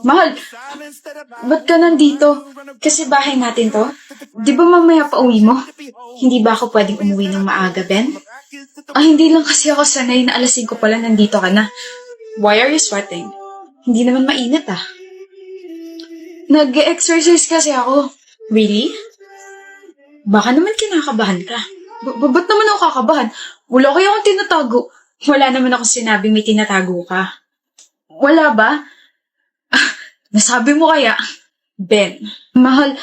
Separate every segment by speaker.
Speaker 1: Mahal, ba't ka nandito? Kasi bahay natin to. Di ba mamaya pa uwi mo? Hindi ba ako pwedeng umuwi ng maaga, Ben? Hindi lang kasi ako sanay na alas 5 pala nandito ka na. Why are you sweating? Hindi naman mainit ah. Nag-exercise kasi ako. Really? Baka naman kinakabahan ka. Ba't naman ako kakabahan? Wala kaya akong tinatago. Wala naman ako sinabing may tinatago ka. Wala ba? Nasabi mo kaya? Ben, mahal,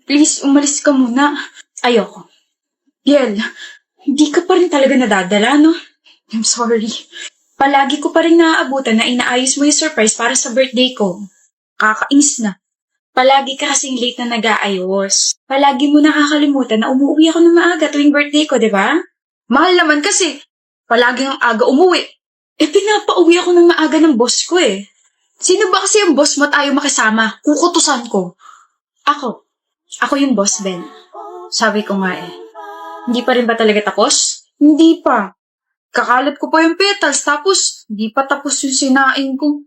Speaker 1: please umalis ka muna. Ayoko. Yel, hindi ka pa rin talaga nadadala, no? I'm sorry. Palagi ko pa rin naaabutan na inaayos mo yung surprise para sa birthday ko. Kakainis na. Palagi ka kasing late na nag-aayos. Palagi mo nakakalimutan na umuwi ako ng maaga tuwing birthday ko, di ba? Mahal naman kasi, palagi ang aga umuwi. Pinapauwi ako ng maaga ng boss ko eh. Sino ba kasi yung boss mo at ayaw makisama? Kukutusan ko. Ako. Ako yung boss, Ben. Sabi ko nga eh. Hindi pa rin ba talaga tapos? Hindi pa. Kakalat ko pa yung petals, tapos hindi pa tapos yung sinaing ko.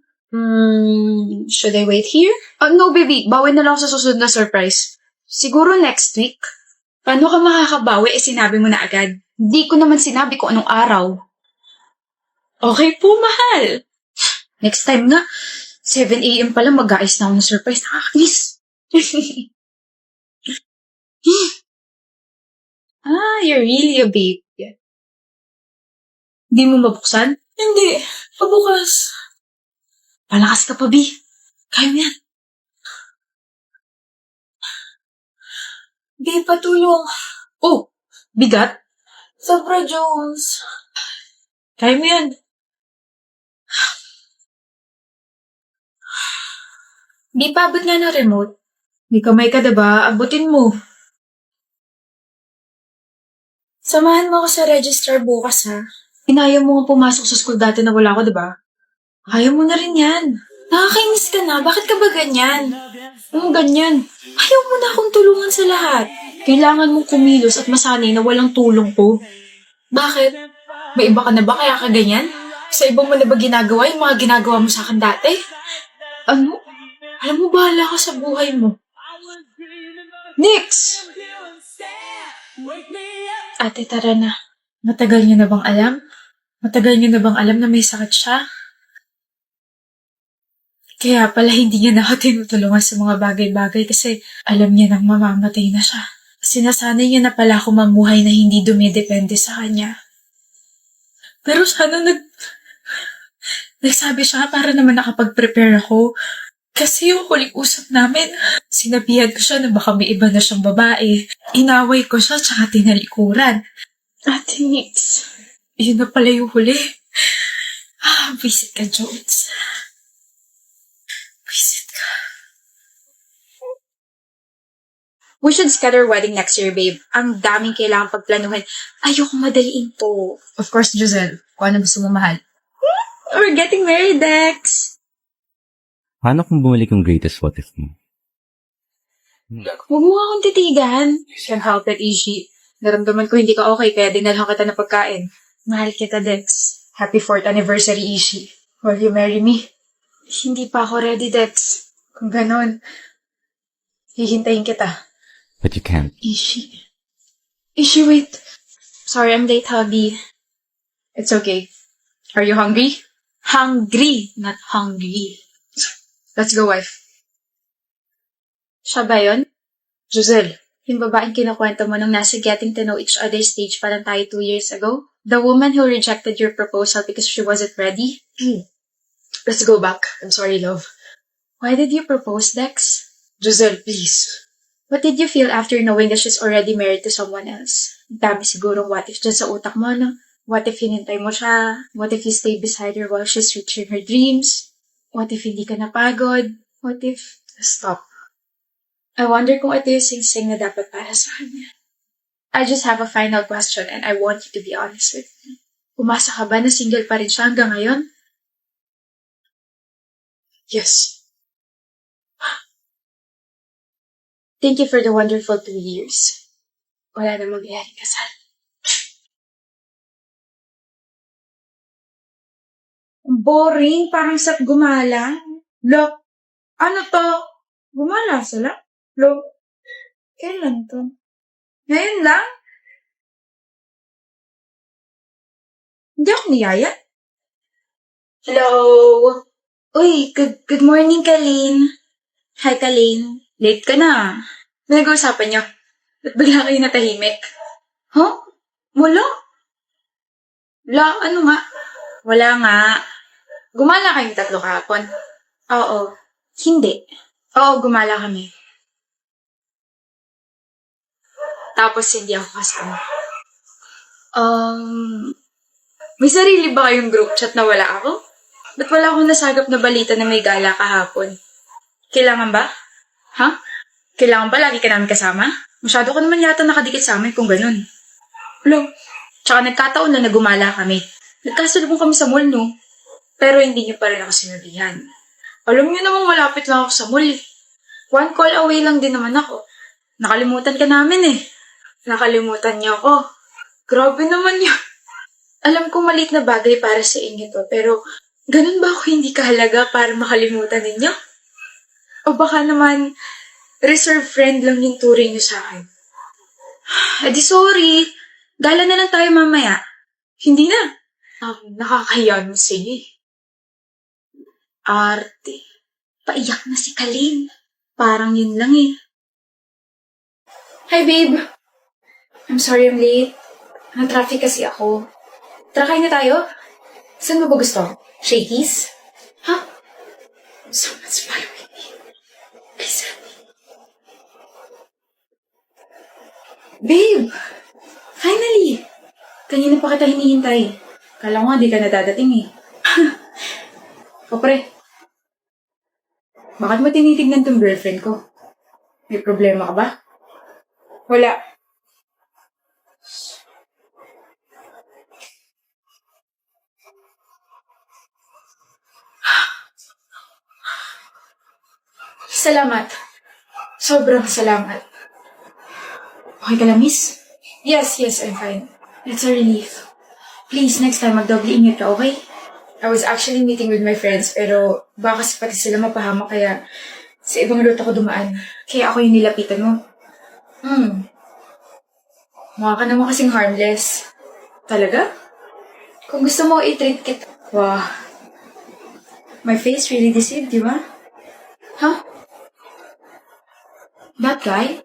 Speaker 1: Should I wait here? No, baby. Bawi na lang ako sa susunod na surprise. Siguro next week. Paano ka makakabawi sinabi mo na agad? Hindi ko naman sinabi kung anong araw. Okay po, mahal. Next time nga, 7 a.m. pala mag-aayos na ako ng surprise. Nakakainis. You're really a babe. Hindi mo mabuksan?
Speaker 2: Hindi. Pabukas.
Speaker 1: Palakas ka pa, B. Kaya mo yan.
Speaker 2: Di, patulong.
Speaker 1: Oh, bigat?
Speaker 2: Sobra, Jones.
Speaker 1: Kaya mo yan. Di pa abot nga ng remote. May kamay ka, diba? Abutin mo.
Speaker 2: Samahan mo ako sa register bukas, ha?
Speaker 1: Inaya mo nga pumasok sa school dati na wala ako, diba? Kaya mo na rin yan.
Speaker 2: Nakakainis ka na. Bakit ka ba ganyan?
Speaker 1: Ganyan.
Speaker 2: Ayaw mo na akong tulungan sa lahat.
Speaker 1: Kailangan mong kumilos at masanay na walang tulong ko.
Speaker 2: Bakit?
Speaker 1: May iba ka na ba kaya ka ganyan? Sa ibang mo na ba ginagawa yung mga ginagawa mo sa akin dati? Ano? Alam mo, bahala ka sa buhay mo. Nix! Ate, tara na. Matagal niyo na bang alam? Matagal niyo na bang alam na may sakit siya? Kaya pala hindi niya na ako tinutulungan sa mga bagay-bagay kasi alam niya nang mamamatay na siya. Sinasanay niya na pala ako mamuhay na hindi dumidepende sa kanya. Pero sana nagsabi siya para naman nakapag-prepare ako. Kasi yung huling usap namin, sinabihan ko siya na baka may iba na siyang babae. Inaway ko siya tsaka tinalikuran. Ate Nix, yun na pala yung huli. Visit ka, Jones. Visit ka. We should schedule our wedding next year, babe. Ang daming kailangan pagplanuhin. Ayoko madaliin to. Of course, Giselle. Kung ano gusto mo, mahal. We're getting married, Dex.
Speaker 3: Paano kung bumalik yung greatest what if mo?
Speaker 1: Huwag mo akong titigan. Can't help it, Ishi. Naramdaman ko hindi ka okay, kaya dinalhan kita ng pagkain. Mahal kita, Dex. Happy 4th anniversary, Ishi. Will you marry me? Hindi pa ako ready, Dex. Kung ganon, hihintayin kita.
Speaker 3: But you can't.
Speaker 1: Ishi, wait. Sorry, I'm late, hubby. It's okay. Are you hungry? Hungry, not hungry. Let's go, wife. Siya ba yun? Giselle, yung babaeng kinukwento mo nung nasa getting to know each other stage pa lang tayo 2 years ago? The woman who rejected your proposal because she wasn't ready? Let's go back. I'm sorry, love. Why did you propose, Dex? Giselle, please. What did you feel after knowing that she's already married to someone else? Dami sigurong what if dyan sa utak mo, no? What if hinintay mo siya? What if you stay beside her while she's reaching her dreams? What if hindi ka napagod? What if... Stop. I wonder kung ito yung sing-sing na dapat para sa kanya. I just have a final question and I want you to be honest with me. Umasa ka ba na single pa rin siya hanggang ngayon? Yes. Thank you for the wonderful 2 years. Wala na mangyayaring kasal. Boring, parang sap gumalang. Lo, ano to? Gumala sila? Lo, kailan to? Ngayon lang? Hindi ako niyaya. Hello? Uy, good morning, Kalin. Hi, Kalin. Late ka na. Nag-uusapan niyo. Ba't bigla kayo natahimik? Huh? Wala? Ano nga? Wala nga. Gumala kayong tatlo kahapon? Oo. Hindi. Oo, gumala kami. Tapos hindi ako kasama. May sarili ba kayong group chat na wala ako? Ba't wala akong nasagap na balita na may gala kahapon? Kailangan ba? Ha? Kailangan ba lagi ka namin kasama? Masyado ko naman yata nakadikit sa amin kung ganun. Hello? Tsaka nagkataon na nagumala kami. Nagkasalubong kami sa mall, no? Pero hindi niyo pa rin ako sinabihan. Alam niyo namang malapit lang ako sa mall. One call away lang din naman ako. Nakalimutan ka namin eh. Nakalimutan niyo ako. Grabe naman yun. Alam kong maliit na bagay para sa inyo to, pero ganun ba ako hindi kahalaga para makalimutan ninyo? O baka naman, reserve friend lang yung turing niyo sa akin. Edi sorry. Gala na lang tayo mamaya. Hindi na. Nakakahiya mo sige. Arte. Paiyak na si Kalin. Parang yun lang eh.
Speaker 2: Hi, babe. I'm sorry I'm late. Na-traffic kasi ako. Tara, kain na tayo. Saan mo ba gusto? Shakey's? Ha? I'm so inspired with you. Please help me. Babe! Finally! Kanina pa kita hinihintay. Kala ko nga di ka nadadating eh. O pre, bakit mo tinitignan tong girlfriend ko? May problema ka ba?
Speaker 1: Wala.
Speaker 2: Salamat. Sobrang salamat. Okay ka lang, miss? Yes, I'm fine. It's a relief. Please, next time, magdoble ingat ka, okay? I was actually meeting with my friends, pero baka kasi pati sila mapahamak, kaya sa ibang route ako dumaan. Kaya ako yung nilapitan mo. Mukha ka naman kasing harmless. Talaga? Kung gusto mo, i-treat kita. Wow. My face really deceived, di ba? Huh? That guy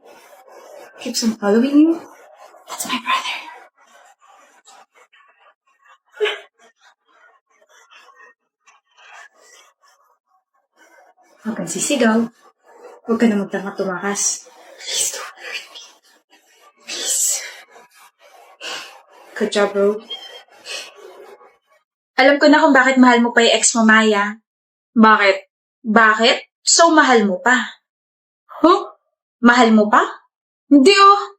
Speaker 2: keeps on following you? That's my brother. Huwag kang sisigaw. Huwag ka na magtanga tumakas. Please don't hurt me. Please. Good job, bro.
Speaker 1: Alam ko na kung bakit mahal mo pa yung ex mo, Maya. Bakit? Bakit? So, mahal mo pa. Huh? Mahal mo pa? Hindi oh.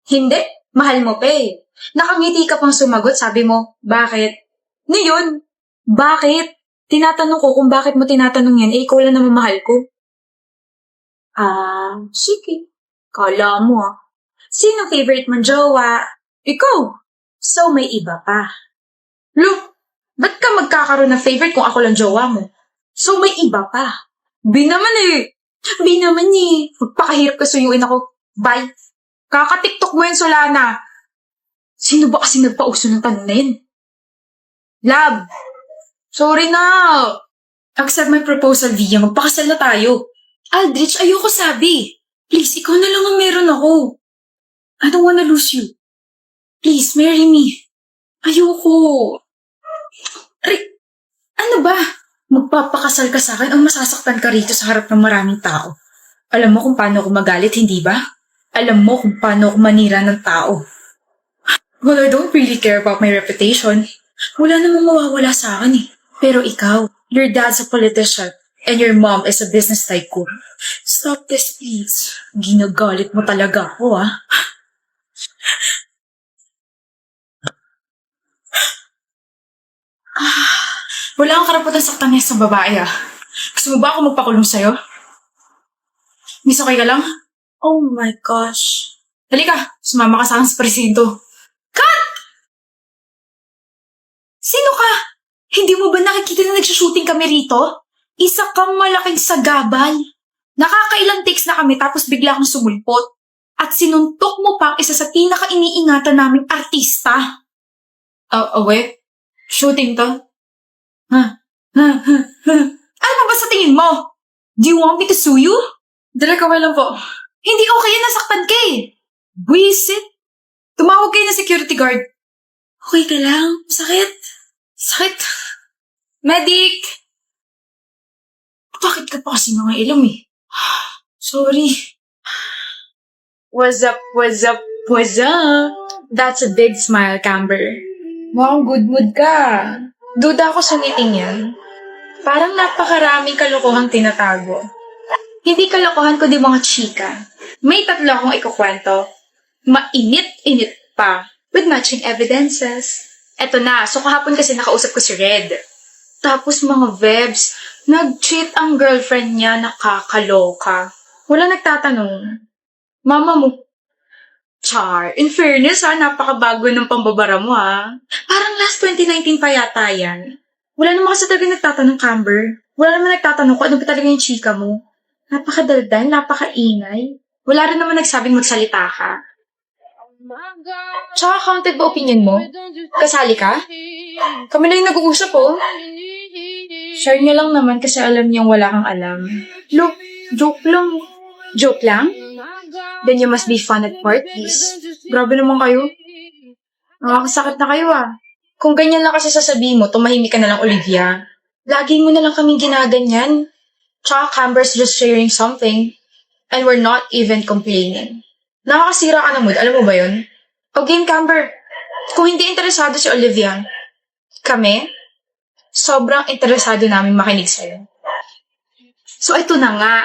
Speaker 1: Hindi. Mahal mo pa eh. Nakangiti ka pang sumagot, sabi mo, bakit? Ano yun? Bakit? Tinatanong ko kung bakit mo tinatanong yan, ikaw lang naman mahal ko. Sige. Kala mo ah. Sino favorite mong jowa? Ikaw. So, may iba pa. Look, ba't ka magkakaroon ng favorite kung ako lang jowa mo? So, may iba pa. Bi naman eh. Magpakahirap ka suyuin ako. Bye. Kaka-tiktok mo yun, Solana. Sino ba kasi nagpauso ng tanong na yun? Love. Sorry na. Accept my proposal, Via. Magpakasal na tayo. Aldrich, ayoko sabi. Please, ikaw na lang ang meron ako. I don't wanna lose you. Please, marry me. Ayoko. Ano ba? Magpapakasal ka sa akin o masasaktan ka rito sa harap ng maraming tao? Alam mo kung paano ako magalit, hindi ba? Alam mo kung paano ako manira ng tao. Well, I don't really care about my reputation. Wala namang mawawala sa akin eh. Pero ikaw, your dad's a politician and your mom is a business tycoon. Stop this, please. Ginagalit mo talaga ako, ah. Wala kang karapatan saktan niya sa babae, ah. Gusto mo ba ako magpakulong sa'yo? Miss, okay ka lang? Oh my gosh. Halika, sumama ka sa akin sa presinto. Cut! Sino ka? Hindi mo ba nakikita na nagsushooting kami rito?
Speaker 2: Isa kang malaking sagabal. Nakakailang takes na kami tapos bigla kang sumulpot. At sinuntok mo pa ang isa sa pinaka-iniingatan naming artista.
Speaker 1: Wait. Shooting to?
Speaker 2: Ano ba sa tingin mo? Do you want me to sue you?
Speaker 1: Direk, okay lang po.
Speaker 2: Hindi okay yan, nasaktan ka eh. Buisit. Tumawag kayo ng security guard. Okay ka lang? Sakit? Sakit? Medic! Bakit ka pa kasi nangailam eh? Sorry.
Speaker 1: What's up, what's up, what's up? That's a big smile, Camber. Mukhang good mood ka. Duda ako sa meeting yan. Parang napakaraming kalokohang tinatago. Hindi kalokohan kundi mga chika. May 3 akong ikukwento. Mainit-init pa. With matching evidences. Eto na, so kahapon kasi nakausap ko si Red. Tapos mga vebs, nag-cheat ang girlfriend niya, nakakaloka. Wala nagtatanong. Mama mo. Char, in fairness napakabago ng pambabara mo Parang last 2019 pa yata yan. Wala naman kasi talaga nagtatanong, Camber. Wala naman nagtatanong kung ano ba talaga yung chika mo. Napakadaldal, napakaingay. Wala rin naman nagsabing magsalita ka. Tsaka counted ba opinion mo? Kasali ka? Kami lang yung nag-uusap Share niya lang naman kasi alam niyang wala kang alam. Look, joke lang. Joke lang? Then you must be fun at parties. Grabe naman kayo. Nakakasakit na kayo Kung ganyan lang kasi sasabihin mo, tumahimik ka na lang, Olivia. Lagi mo na lang kaming ginaganyan. Tsaka Camber's just sharing something. And we're not even complaining. Nakakasira ka na mood, alam mo ba yun? O game, Camber. Kung hindi interesado si Olivia, kami, sobrang interesado namin makinig sa'yo. So ito na nga.